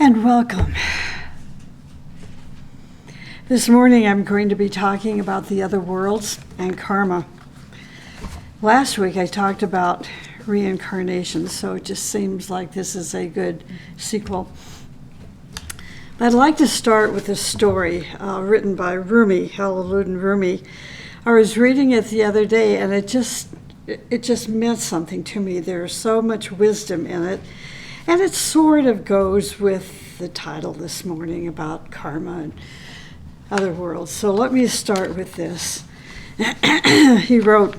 And welcome. This morning I'm going to be talking about the other worlds and karma. Last week I talked about reincarnation, so it just seems like this is a good sequel. I'd like to start with a story written by Rumi, Jalaluddin Rumi. I was reading it the other day and it just meant something to me. There's so much wisdom in it. And it sort of goes with the title this morning about karma and other worlds. So let me start with this. He wrote,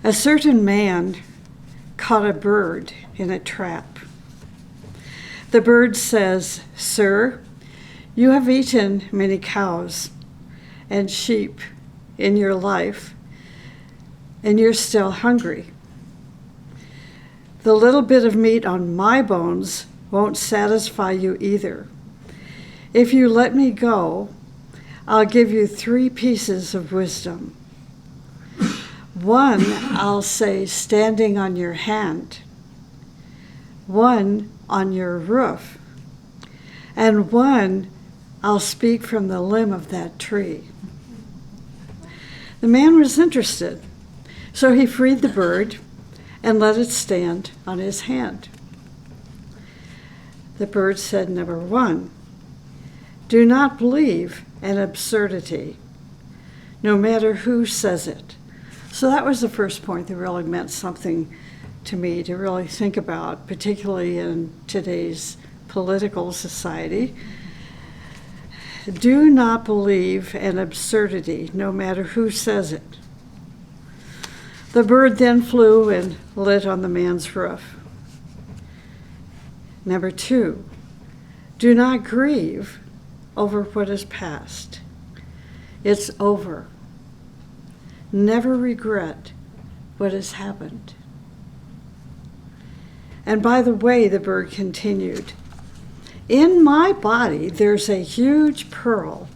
"A certain man caught a bird in a trap. The bird says, 'Sir, you have eaten many cows and sheep in your life, and you're still hungry. The little bit of meat on my bones won't satisfy you either. If you let me go, I'll give you 3 pieces of wisdom. One I'll say standing on your hand, one on your roof, and one I'll speak from the limb of that tree.' The man was interested, so he freed the bird and let it stand on his hand. The bird said, 1, do not believe an absurdity, no matter who says it." So that was the first point that really meant something to me to really think about, particularly in today's political society. Do not believe an absurdity, no matter who says it. The bird then flew and lit on the man's roof. 2, do not grieve over what is past. It's over. Never regret what has happened. And by the way, the bird continued, in my body there's a huge pearl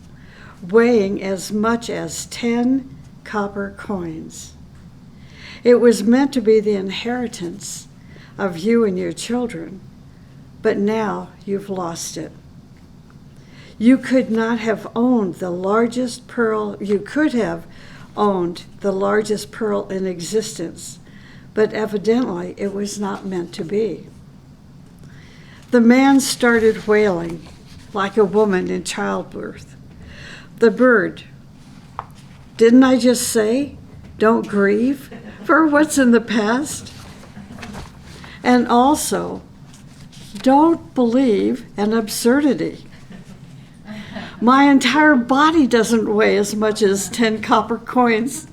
weighing as much as 10 copper coins. It was meant to be the inheritance of you and your children, but now you've lost it. You could not have owned the largest pearl. You could have owned the largest pearl in existence, but evidently it was not meant to be." The man started wailing like a woman in childbirth. The bird, "Didn't I just say, don't grieve for what's in the past? And also, don't believe an absurdity. My entire body doesn't weigh as much as 10 copper coins.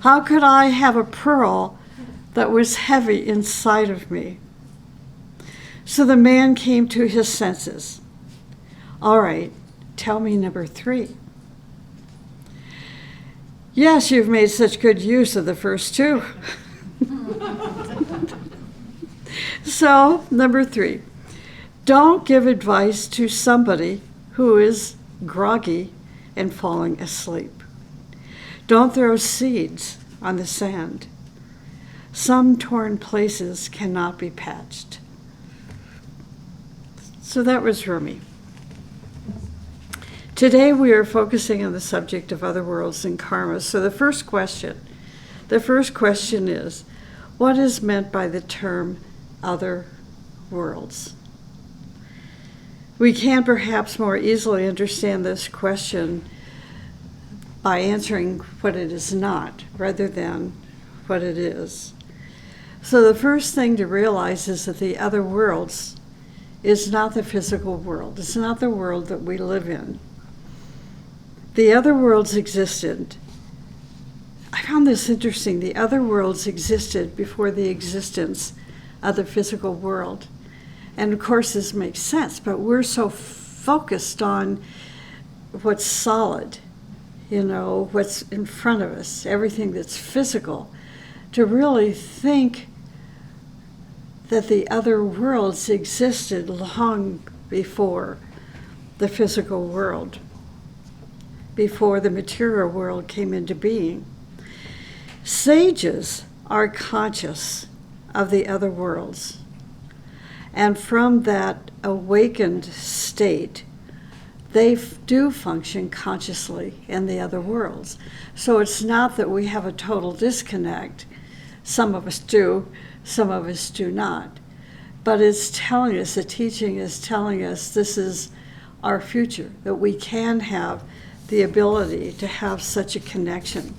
How could I have a pearl that was heavy inside of me?" So the man came to his senses. "All right, tell me 3. "Yes, you've made such good use of the first 2. So, 3, don't give advice to somebody who is groggy and falling asleep. Don't throw seeds on the sand. Some torn places cannot be patched." So that was Rumi. Today we are focusing on the subject of other worlds and karma. So the first question is, what is meant by the term other worlds? We can perhaps more easily understand this question by answering what it is not, rather than what it is. So the first thing to realize is that the other worlds is not the physical world. It's not the world that we live in. The other worlds existed. I found this interesting. The other worlds existed before the existence of the physical world. And of course this makes sense, but we're so focused on what's solid, what's in front of us, everything that's physical, to really think that the other worlds existed long before the physical world, before the material world came into being. Sages are conscious of the other worlds, And from that awakened state, they do function consciously in the other worlds. So it's not that we have a total disconnect. Some of us do, some of us do not. But it's telling us, the teaching is telling us this is our future, that we can have the ability to have such a connection.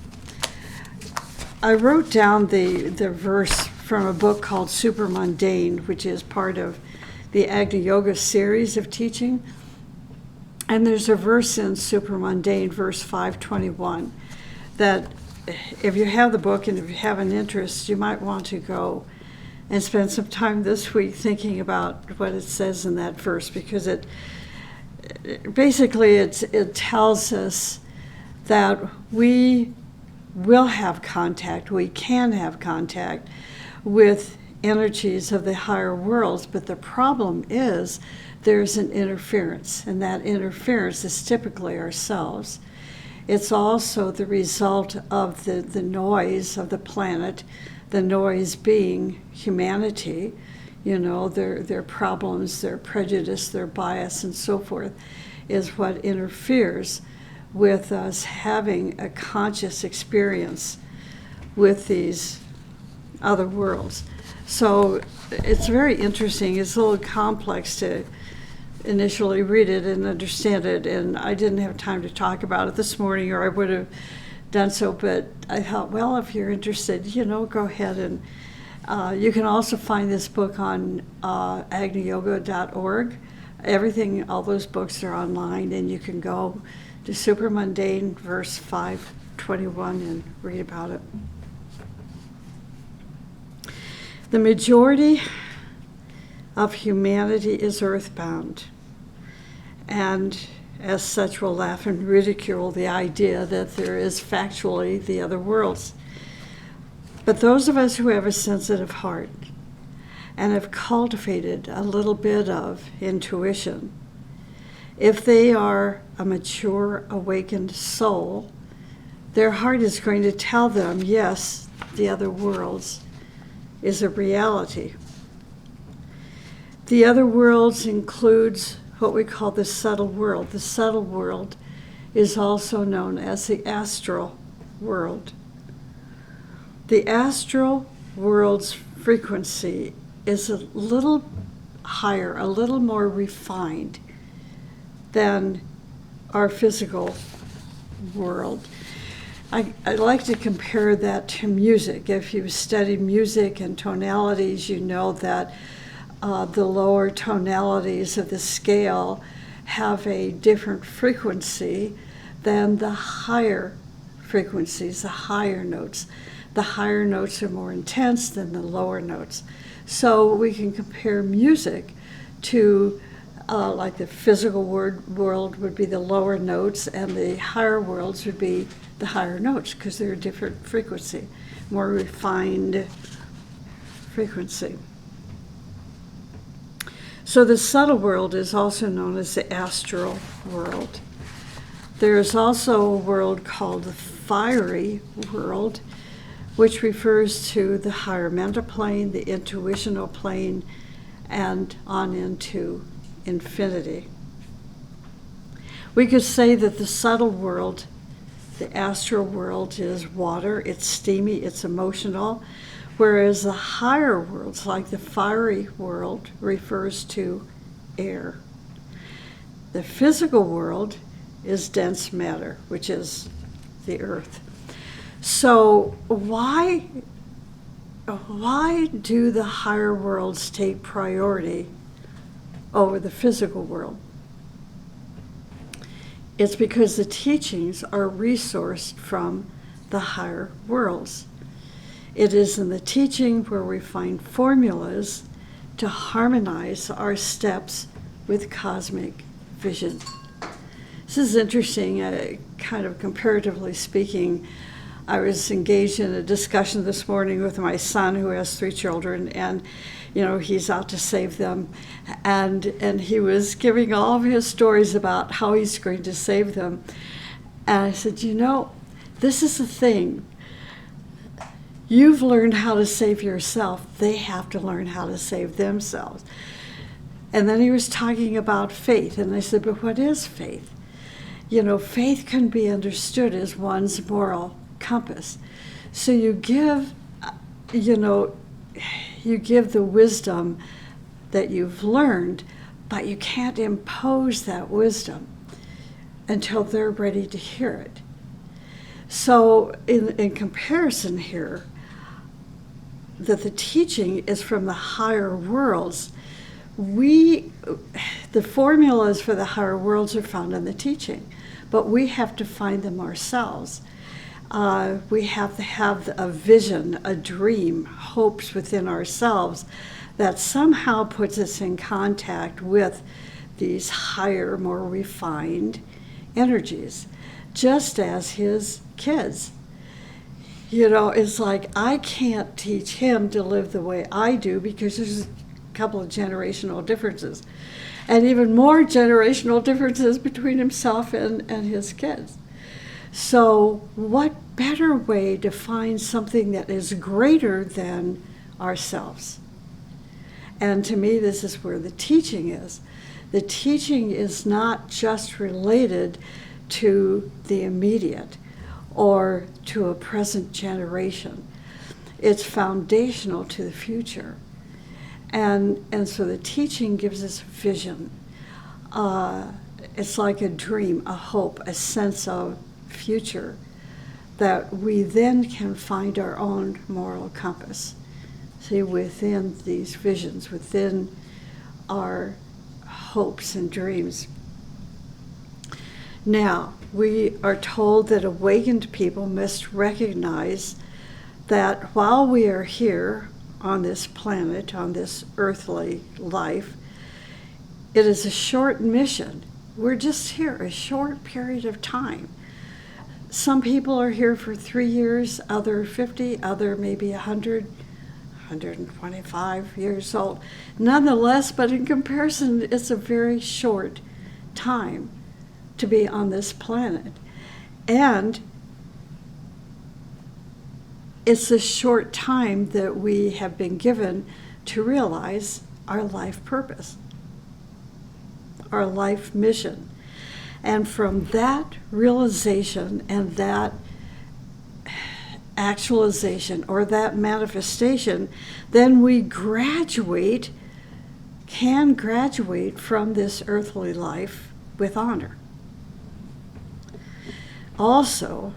I wrote down the verse from a book called Super Mundane, which is part of the Agni Yoga series of teaching. And there's a verse in Super Mundane, verse 521, that if you have the book and if you have an interest, you might want to go and spend some time this week thinking about what it says in that verse, because it tells us that we will have contact, we can have contact with energies of the higher worlds, but the problem is there's an interference, and that interference is typically ourselves. It's also the result of the noise of the planet, the noise being humanity, their problems, their prejudice, their bias, and so forth, is what interferes with us having a conscious experience with these other worlds. So it's very interesting. It's a little complex to initially read it and understand it, and I didn't have time to talk about it this morning, or I would have done so, but I thought, well, if you're interested, go ahead. And you can also find this book on agniyoga.org. All those books are online, and you can go to Super Mundane, verse 521, and read about it. The majority of humanity is earthbound, and as such will laugh and ridicule the idea that there is factually the other worlds. But those of us who have a sensitive heart and have cultivated a little bit of intuition, if they are a mature, awakened soul, their heart is going to tell them, yes, the other worlds is a reality. The other worlds includes what we call the subtle world. The subtle world is also known as the astral world. The astral world's frequency is a little higher, a little more refined than our physical world. I like to compare that to music. If you've studied music and tonalities, you know that the lower tonalities of the scale have a different frequency than the higher frequencies, the higher notes. The higher notes are more intense than the lower notes. So we can compare music to like the physical world would be the lower notes, and the higher worlds would be the higher notes, because they're a different frequency, more refined frequency. So the subtle world is also known as the astral world. There is also a world called the fiery world, which refers to the higher mental plane, the intuitional plane, and on into infinity. We could say that the subtle world, the astral world, is water, it's steamy, it's emotional, whereas the higher worlds, like the fiery world, refers to air. The physical world is dense matter, which is the earth. So why do the higher worlds take priority over the physical world? It's because the teachings are resourced from the higher worlds. It is in the teaching where we find formulas to harmonize our steps with cosmic vision. This is interesting, kind of comparatively speaking. I was engaged in a discussion this morning with my son, who has 3 children, and he's out to save them, and he was giving all of his stories about how he's going to save them. And I said, this is the thing. You've learned how to save yourself. They have to learn how to save themselves. And then he was talking about faith, and I said, but what is faith? You know, faith can be understood as one's moral compass. So you give, you know, you give the wisdom that you've learned, but you can't impose that wisdom until they're ready to hear it. So in comparison here, that the teaching is from the higher worlds, the formulas for the higher worlds are found in the teaching, but we have to find them ourselves. We have to have a vision, a dream, hopes within ourselves that somehow puts us in contact with these higher, more refined energies, just as his kids. You know, it's like I can't teach him to live the way I do because there's a couple of generational differences, and even more generational differences between himself and his kids. So what better way to find something that is greater than ourselves? And to me, this is where the teaching is. The teaching is not just related to the immediate or to a present generation. It's foundational to the future. And so the teaching gives us vision. It's like a dream, a hope, a sense of future that we then can find our own moral compass. See, within these visions, within our hopes and dreams. Now, we are told that awakened people must recognize that while we are here on this planet, on this earthly life, it is a short mission. We're just here a short period of time. Some people are here for 3 years, other 50, other maybe 100, 125 years old. Nonetheless, but in comparison, it's a very short time to be on this planet. And it's a short time that we have been given to realize our life purpose, our life mission. And from that realization and that actualization or that manifestation, then we can graduate from this earthly life with honor. Also,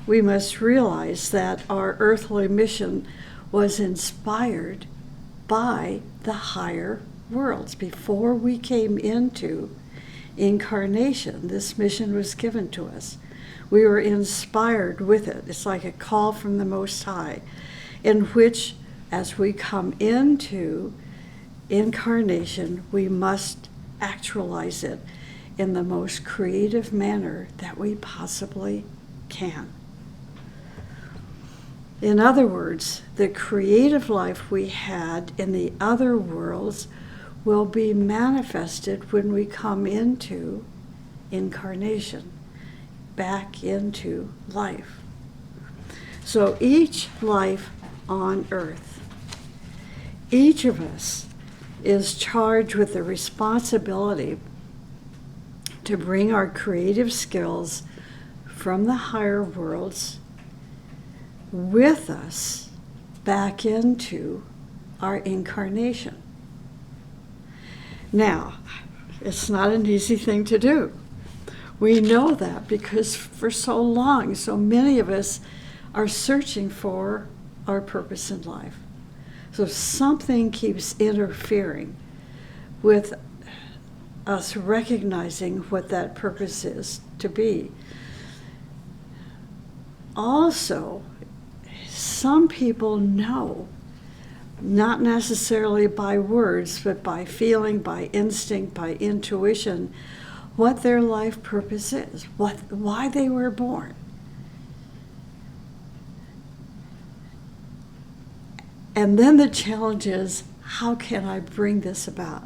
we must realize that our earthly mission was inspired by the higher worlds. Before we came into incarnation, this mission was given to us. We were inspired with it. It's like a call from the Most High, in which, as we come into incarnation, we must actualize it in the most creative manner that we possibly can. In other words, the creative life we had in the other worlds will be manifested when we come into incarnation, back into life. So each life on earth, each of us is charged with the responsibility to bring our creative skills from the higher worlds with us back into our incarnation. Now, it's not an easy thing to do. We know that because for so long, so many of us are searching for our purpose in life. So something keeps interfering with us recognizing what that purpose is to be. Also, some people know, not necessarily by words, but by feeling, by instinct, by intuition, what their life purpose is, why they were born. And then the challenge is, how can I bring this about?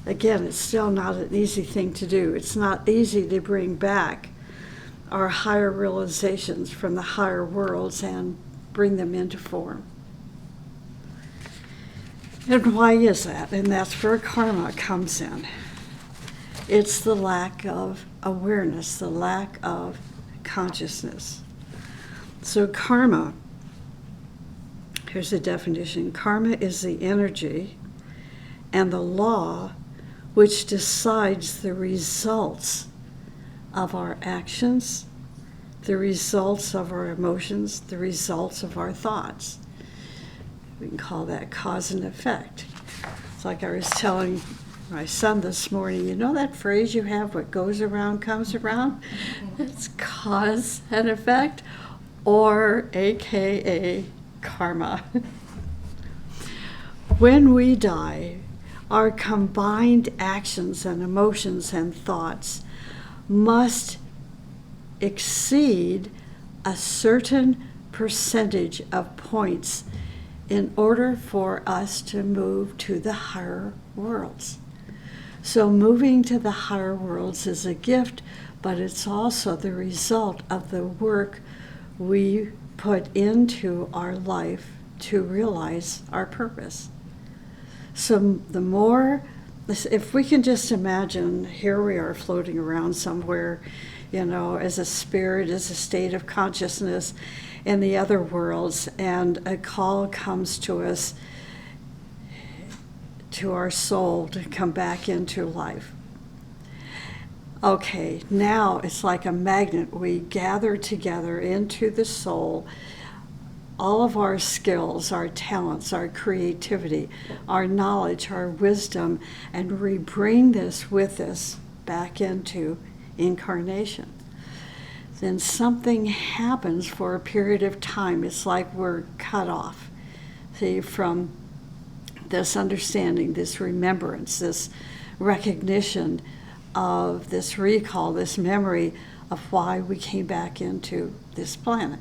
Again, it's still not an easy thing to do. It's not easy to bring back our higher realizations from the higher worlds and bring them into form. And why is that? And that's where karma comes in. It's the lack of awareness, the lack of consciousness. So karma, here's the definition. Karma is the energy and the law which decides the results of our actions, the results of our emotions, the results of our thoughts. We can call that cause and effect. It's like I was telling my son this morning, you know that phrase you have, what goes around comes around? It's cause and effect, or AKA karma. When we die, our combined actions and emotions and thoughts must exceed a certain percentage of points in order for us to move to the higher worlds. So moving to the higher worlds is a gift, but it's also the result of the work we put into our life to realize our purpose. So the more, if we can just imagine, here we are floating around somewhere, as a spirit, as a state of consciousness in the other worlds, and a call comes to us, to our soul, to come back into life. Okay, now it's like a magnet. We gather together into the soul all of our skills, our talents, our creativity, our knowledge, our wisdom, and we bring this with us back into incarnation. Then something happens for a period of time. It's like we're cut off, see, from this understanding, this remembrance, this recognition of this recall, this memory of why we came back into this planet.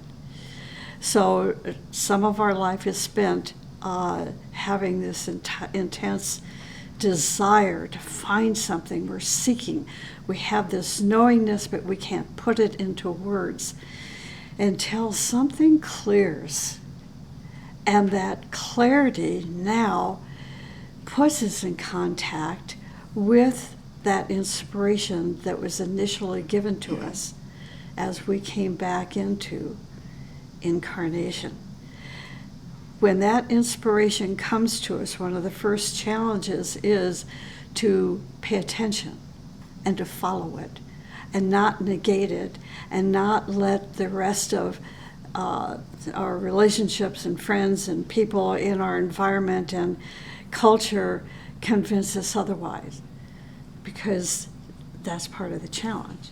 So some of our life is spent having this intense desire to find something. We're seeking. We have this knowingness, but we can't put it into words until something clears. And that clarity now puts us in contact with that inspiration that was initially given to us as we came back into incarnation. When that inspiration comes to us, one of the first challenges is to pay attention and to follow it and not negate it and not let the rest of our relationships and friends and people in our environment and culture convince us otherwise, because that's part of the challenge.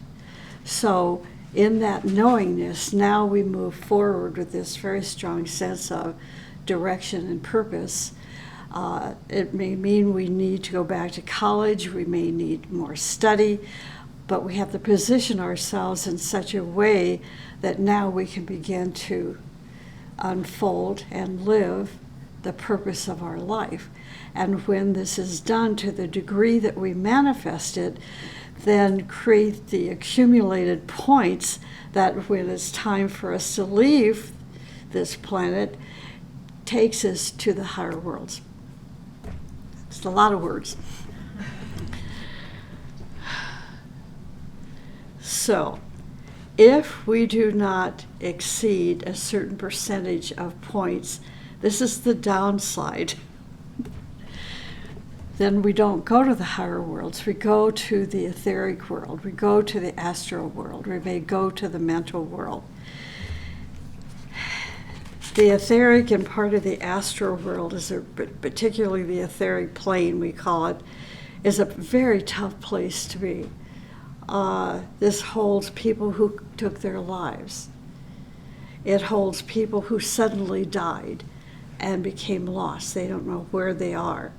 So in that knowingness, now we move forward with this very strong sense of direction and purpose. It may mean we need to go back to college, we may need more study, but we have to position ourselves in such a way that now we can begin to unfold and live the purpose of our life. And when this is done to the degree that we manifest it, then create the accumulated points that when it's time for us to leave this planet, takes us to the higher worlds. It's a lot of words. So, if we do not exceed a certain percentage of points, this is the downside. Then we don't go to the higher worlds. We go to the etheric world. We go to the astral world. We may go to the mental world. The etheric and part of the astral world, particularly the etheric plane, we call it, is a very tough place to be. This holds people who took their lives. It holds people who suddenly died and became lost. They don't know where they are.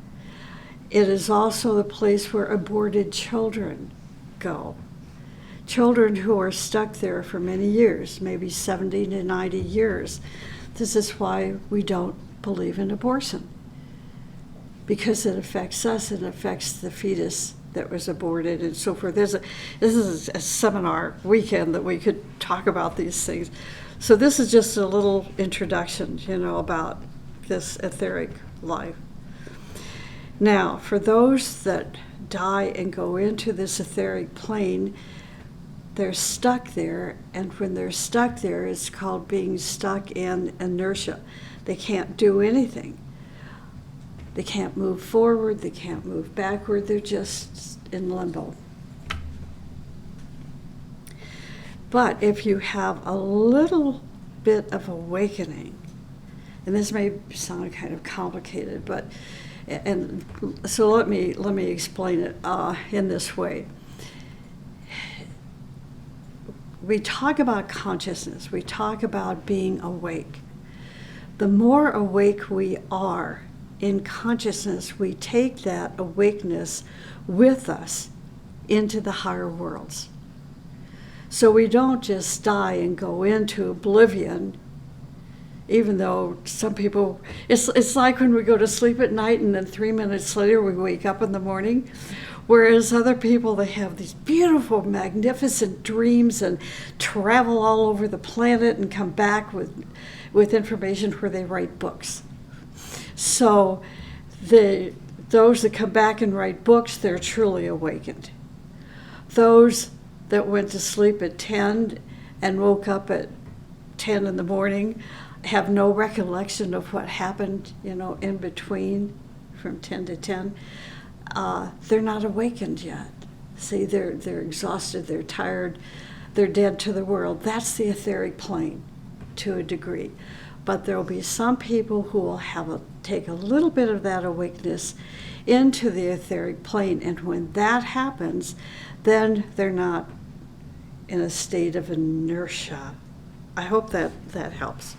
It is also the place where aborted children go. Children who are stuck there for many years, maybe 70 to 90 years. This is why we don't believe in abortion, because it affects us, it affects the fetus that was aborted and so forth. This is a seminar weekend that we could talk about these things. So this is just a little introduction, about this etheric life. Now, for those that die and go into this etheric plane, they're stuck there, and when they're stuck there, it's called being stuck in inertia. They can't do anything. They can't move forward, they can't move backward, they're just in limbo. But if you have a little bit of awakening, and this may sound kind of complicated, but and so let me explain it in this way. We talk about consciousness, we talk about being awake. The more awake we are in consciousness, we take that awakeness with us into the higher worlds. So we don't just die and go into oblivion, even though some people, it's like when we go to sleep at night and then 3 minutes later we wake up in the morning. Whereas other people, they have these beautiful, magnificent dreams and travel all over the planet and come back with information where they write books. So those that come back and write books, they're truly awakened. Those that went to sleep at 10 and woke up at 10 in the morning have no recollection of what happened, in between from 10 to 10. They're not awakened yet. See, they're exhausted, they're tired, they're dead to the world. That's the etheric plane to a degree. But there will be some people who will take a little bit of that awakeness into the etheric plane, and when that happens, then they're not in a state of inertia. I hope that helps.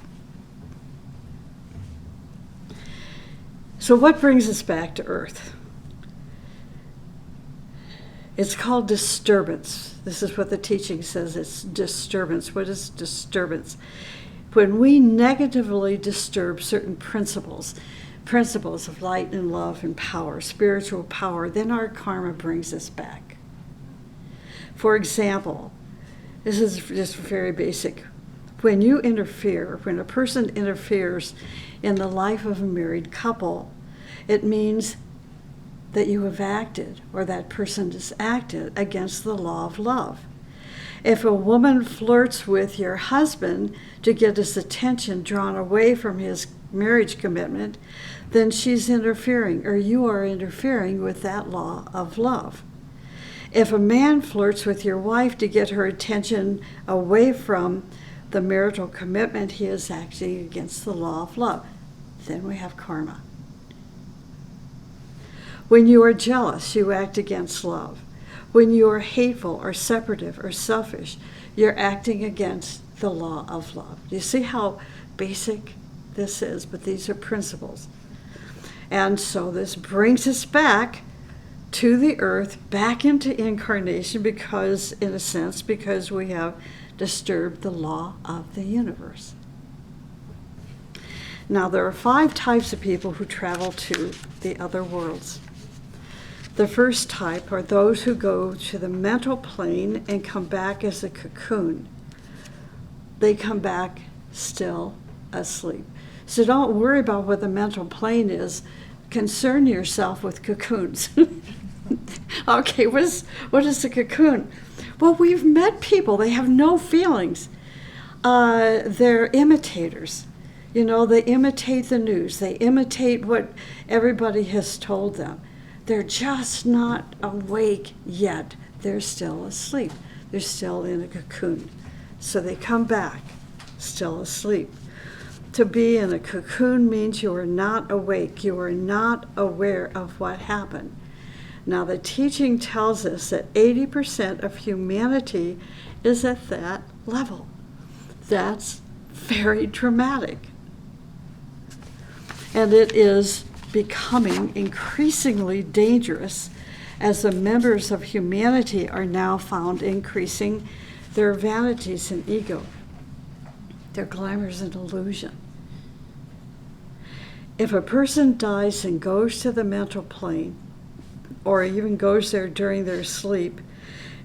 So what brings us back to Earth? It's called disturbance. This is what the teaching says, it's disturbance. What is disturbance? When we negatively disturb certain principles of light and love and power, spiritual power, then our karma brings us back. For example, this is just very basic. When a person interferes in the life of a married couple, it means that you have acted, or that person has acted, against the law of love. If a woman flirts with your husband to get his attention drawn away from his marriage commitment, then she's interfering, or you are interfering with that law of love. If a man flirts with your wife to get her attention away from the marital commitment, he is acting against the law of love. Then we have karma. When you are jealous, you act against love. When you are hateful or separative or selfish, you're acting against the law of love. Do you see how basic this is? But these are principles. And so this brings us back to the earth, back into incarnation, because we have disturbed the law of the universe. Now, there are 5 types of people who travel to the other worlds. The first type are those who go to the mental plane and come back as a cocoon. They come back still asleep. So don't worry about what the mental plane is. Concern yourself with cocoons. Okay, what is a cocoon? Well, we've met people. They have no feelings. They're imitators. They imitate the news. They imitate what everybody has told them. They're just not awake yet. They're still asleep. They're still in a cocoon. So they come back still asleep. To be in a cocoon means you are not awake. You are not aware of what happened. Now, the teaching tells us that 80% of humanity is at that level. That's very dramatic. And it is becoming increasingly dangerous as the members of humanity are now found increasing their vanities and ego, their glamours and illusion. If a person dies and goes to the mental plane, or even goes there during their sleep,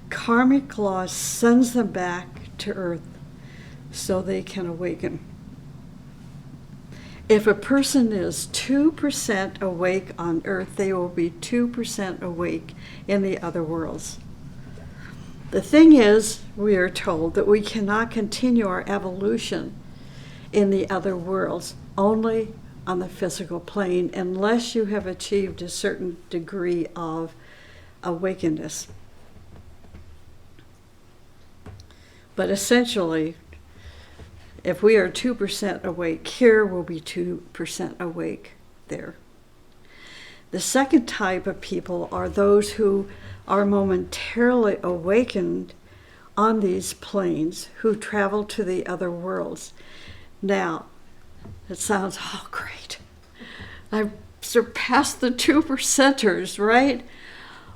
karmic law sends them back to earth so they can awaken. If a person is 2% awake on earth, they will be 2% awake in the other worlds. The thing is, we are told that we cannot continue our evolution in the other worlds, only on the physical plane, unless you have achieved a certain degree of awakeness. But essentially, if we are 2% awake here, we'll be 2% awake there. The second type of people are those who are momentarily awakened on these planes, who travel to the other worlds. Now, it sounds, oh great, I've surpassed the 2%ers, right?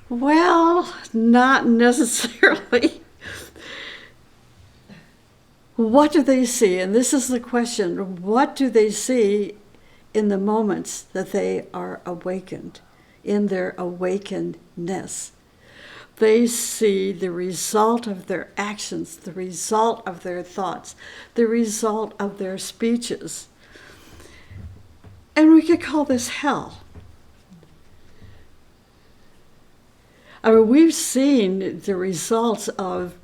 Well, not necessarily. What do they see? And this is the question. What do they see in the moments that they are awakened, in their awakenedness? They see the result of their actions, the result of their thoughts, the result of their speeches. And we could call this hell. I mean, we've seen the results of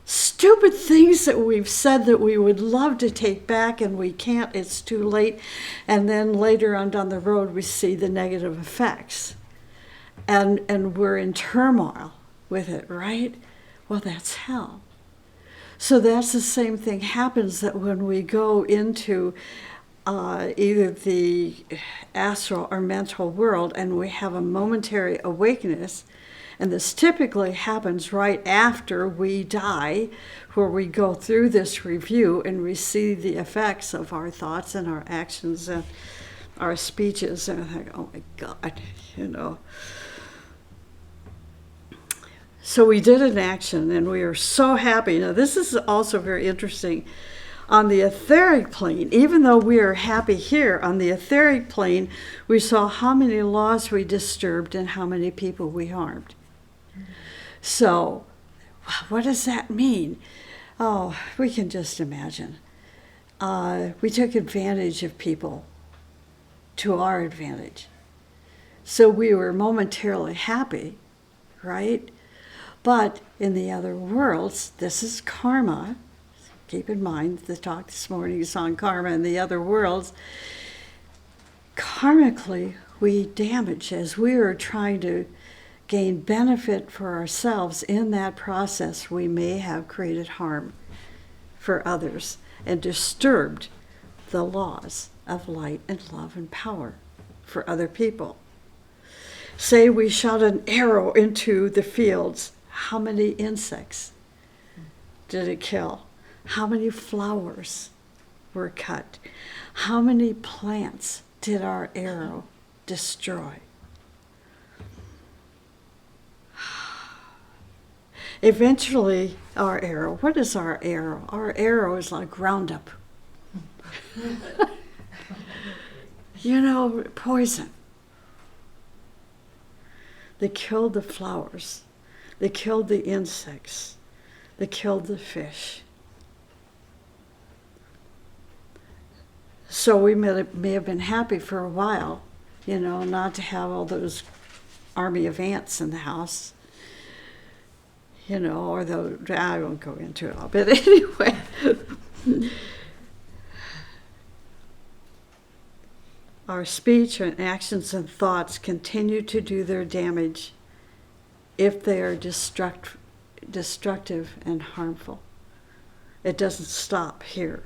stupid things that we've said that we would love to take back and we can't, it's too late. And then later on down the road, we see the negative effects. And we're in turmoil with it, right? Well, that's hell. So that's the same thing happens that when we go into either the astral or mental world and we have a momentary awakeness, and this typically happens right after we die, where we go through this review and we see the effects of our thoughts and our actions and our speeches. And I think, oh my God, you know. So we did an action and we are so happy. Now this is also very interesting. On the etheric plane, even though we are happy here, on the etheric plane, we saw how many laws we disturbed and how many people we harmed. So, what does that mean? Oh, we can just imagine. We took advantage of people to our advantage. So we were momentarily happy, right? But in the other worlds, this is karma. Keep in mind, the talk this morning is on karma in the other worlds. Karmically, we damage as we are trying to gain benefit for ourselves. In that process, we may have created harm for others and disturbed the laws of light and love and power for other people. Say we shot an arrow into the fields. How many insects did it kill? How many flowers were cut? How many plants did our arrow destroy? Eventually, our arrow, what is our arrow? Our arrow is like Roundup. You know, poison. They killed the flowers. They killed the insects. They killed the fish. So we may have been happy for a while, you know, not to have all those army of ants in the house, you know, or I won't go into it all, but anyway. Our speech and actions and thoughts continue to do their damage if they are destructive and harmful. It doesn't stop here.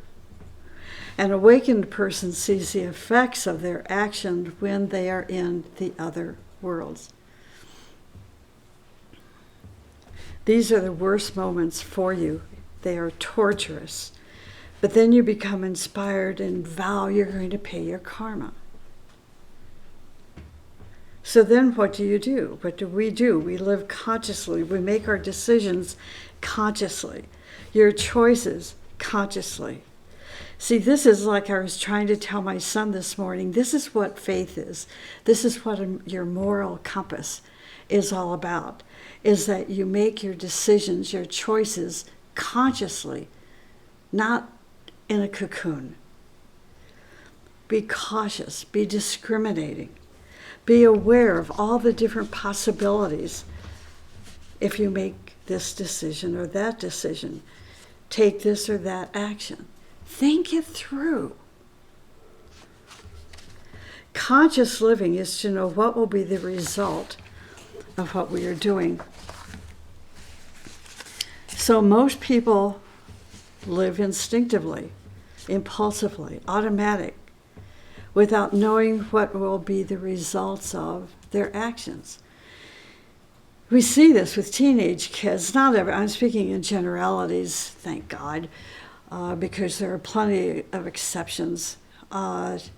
An awakened person sees the effects of their action when they are in the other worlds. These are the worst moments for you. They are torturous. But then you become inspired and vow you're going to pay your karma. So then what do you do? What do? We live consciously. We make our decisions consciously. Your choices consciously. See, this is like I was trying to tell my son this morning. This is what faith is. This is what your moral compass is all about, is that you make your decisions, your choices consciously, not in a cocoon. Be cautious, be discriminating, be aware of all the different possibilities if you make this decision or that decision, take this or that action. Think it through. Conscious living is to know what will be the result of what we are doing. So most people live instinctively, impulsively, automatic, without knowing what will be the results of their actions. We see this with teenage kids. I'm speaking in generalities, thank God, because there are plenty of exceptions. But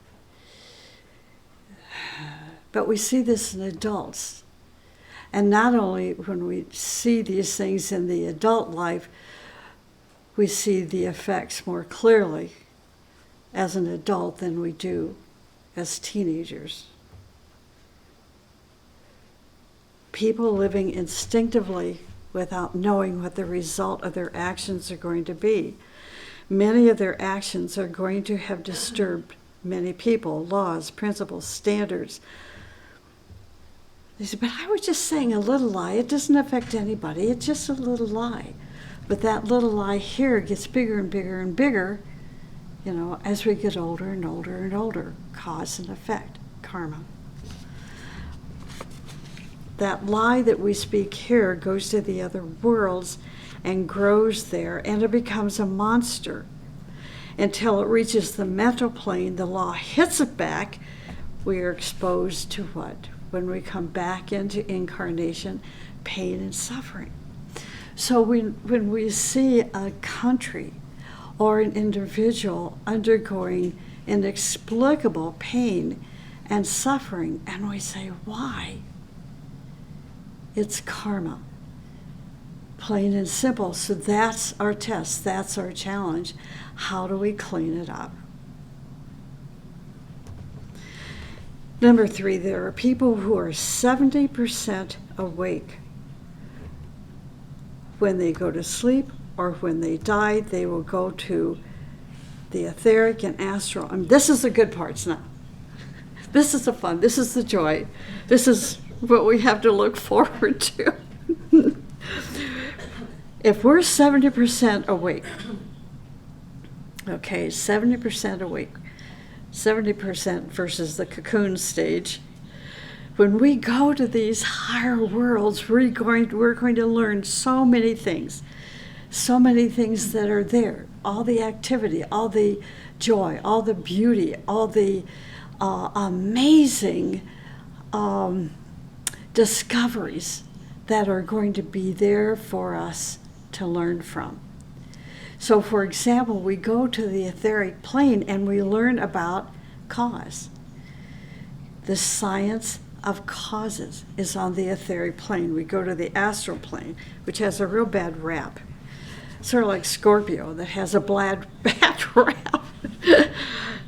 we see this in adults. And not only when we see these things in the adult life, we see the effects more clearly as an adult than we do as teenagers. People living instinctively without knowing what the result of their actions are going to be. Many of their actions are going to have disturbed many people, laws, principles, standards. They say, but I was just saying a little lie. It doesn't affect anybody. It's just a little lie. But that little lie here gets bigger and bigger and bigger, as we get older and older and older. Cause and effect, karma. That lie that we speak here goes to the other worlds and grows there, and it becomes a monster. Until it reaches the mental plane, the law hits it back. We are exposed to what? When we come back into incarnation, pain and suffering. So when we see a country or an individual undergoing inexplicable pain and suffering, and we say, why? It's karma. Plain and simple. So that's our test. That's our challenge. How do we clean it up? Number 3, there are people who are 70% awake. When they go to sleep or when they die, they will go to the etheric and astral. And this is the good parts now. This is the fun. This is the joy. This is what we have to look forward to. If we're 70% awake, okay, 70% awake, 70% versus the cocoon stage, when we go to these higher worlds, we're going to learn so many things that are there, all the activity, all the joy, all the beauty, all the amazing discoveries that are going to be there for us to learn from. So, for example, we go to the etheric plane and we learn about cause. The science of causes is on the etheric plane. We go to the astral plane, which has a real bad rap. Sort of like Scorpio that has a bad rap.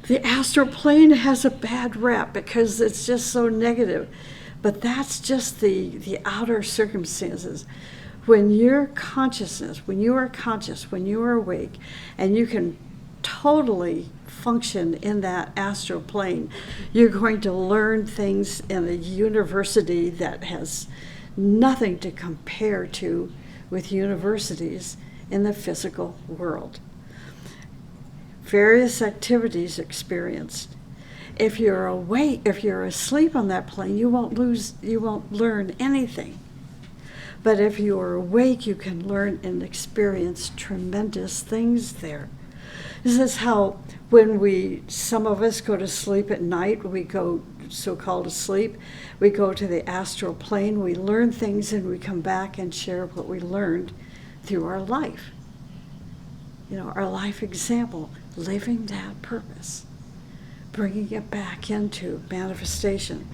The astral plane has a bad rap because it's just so negative. But that's just the outer circumstances. When you're consciousness, when you are conscious, when you are awake, and you can totally function in that astral plane, you're going to learn things in a university that has nothing to compare to with universities in the physical world. Various activities experienced. If you're awake, if you're asleep on that plane, you won't learn anything. But if you are awake, you can learn and experience tremendous things there. This is how when some of us go to sleep at night, we go so-called asleep, we go to the astral plane, we learn things, and we come back and share what we learned through our life. Our life example, living that purpose, bringing it back into manifestation.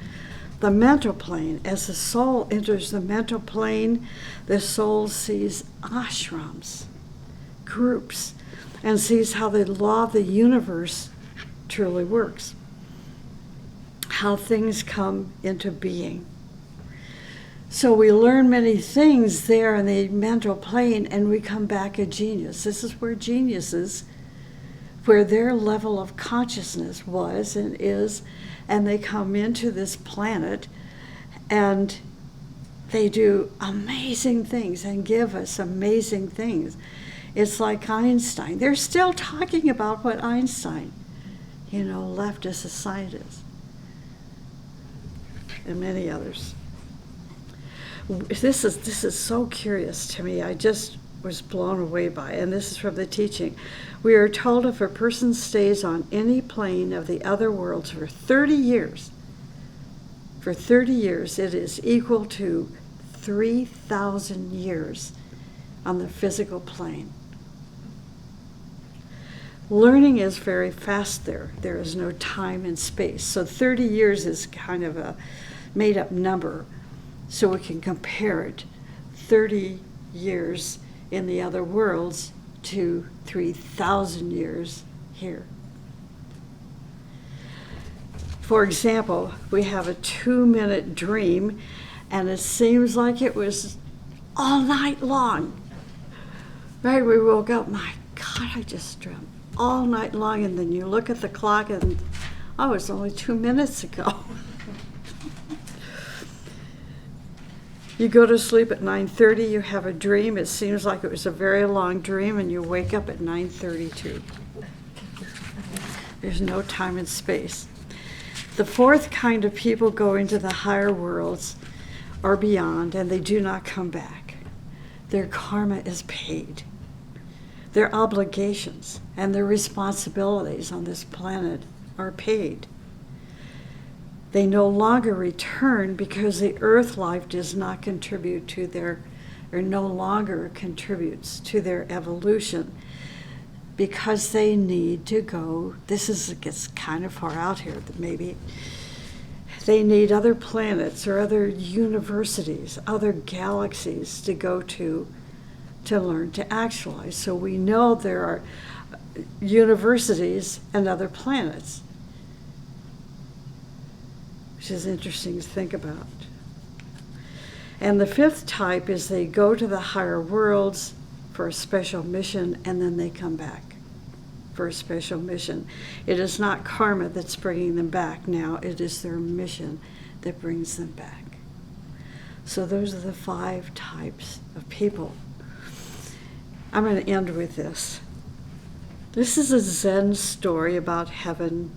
The mental plane, as the soul enters the mental plane, the soul sees ashrams, groups, and sees how the law of the universe truly works, how things come into being. So we learn many things there in the mental plane, and we come back a genius. This is where geniuses where their level of consciousness was and is, and they come into this planet and they do amazing things and give us amazing things. It's like Einstein. They're still talking about what Einstein, left as a scientist, and many others. This is so curious to me. I just was blown away by it, and this is from the teaching. We are told if a person stays on any plane of the other worlds for 30 years, it is equal to 3,000 years on the physical plane. Learning is very fast there. There is no time and space. So 30 years is kind of a made-up number, so we can compare it. 30 years in the other worlds to 3,000 years here. For example, we have a 2-minute dream, and it seems like it was all night long. Right, we woke up, my God, I just dreamt all night long, and then you look at the clock and, oh, it's only 2 minutes ago. You go to sleep at 9:30, you have a dream, it seems like it was a very long dream, and you wake up at 9:32. There's no time and space. The fourth kind of people go into the higher worlds or beyond, and they do not come back. Their karma is paid. Their obligations and their responsibilities on this planet are paid. They no longer return because the earth life does not contribute to their, or no longer contributes to their evolution, because they need to go, it gets kind of far out here, maybe. They need other planets or other universities, other galaxies to go to learn to actualize. So we know there are universities and other planets, which is interesting to think about. And the fifth type is they go to the higher worlds for a special mission, and then they come back for a special mission. It is not karma that's bringing them back now, it is their mission that brings them back. So those are the 5 types of people. I'm going to end with this. This is a Zen story about heaven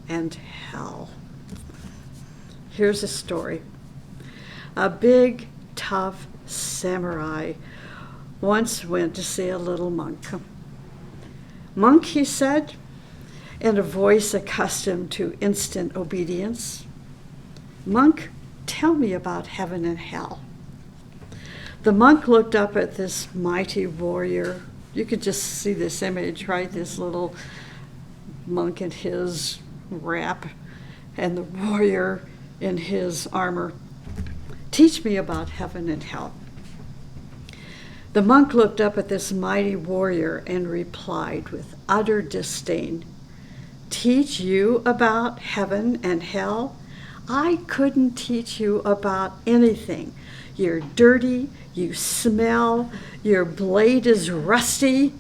and hell. Here's a story. A big, tough samurai once went to see a little monk. "Monk," he said, in a voice accustomed to instant obedience, "Monk, tell me about heaven and hell." The monk looked up at this mighty warrior. You could just see this image, right? This little monk in his wrap and the warrior in his armor. "Teach me about heaven and hell." The monk looked up at this mighty warrior and replied with utter disdain, "Teach you about heaven and hell? I couldn't teach you about anything. You're dirty, you smell, your blade is rusty,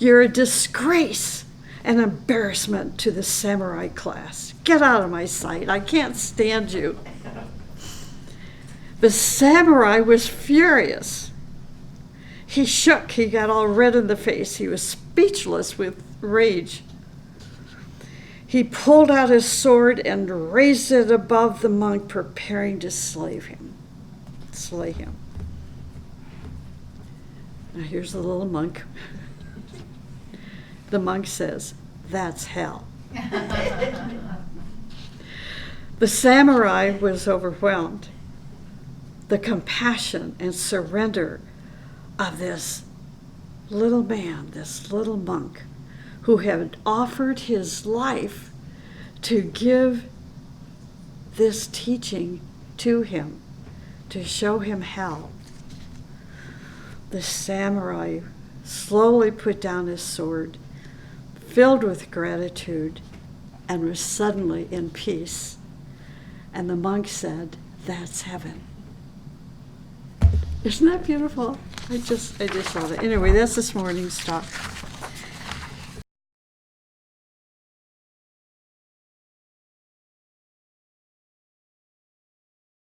you're a disgrace, an embarrassment to the samurai class. Get out of my sight, I can't stand you." The samurai was furious. He shook, he got all red in the face, he was speechless with rage. He pulled out his sword and raised it above the monk, preparing to slay him. Now here's the little monk. The monk says, "That's hell." The samurai was overwhelmed. The compassion and surrender of this little man, this little monk, who had offered his life to give this teaching to him, to show him hell. The samurai slowly put down his sword, filled with gratitude, and was suddenly in peace. And the monk said, "That's heaven." Isn't that beautiful? I just love it. Anyway, that's this morning's talk.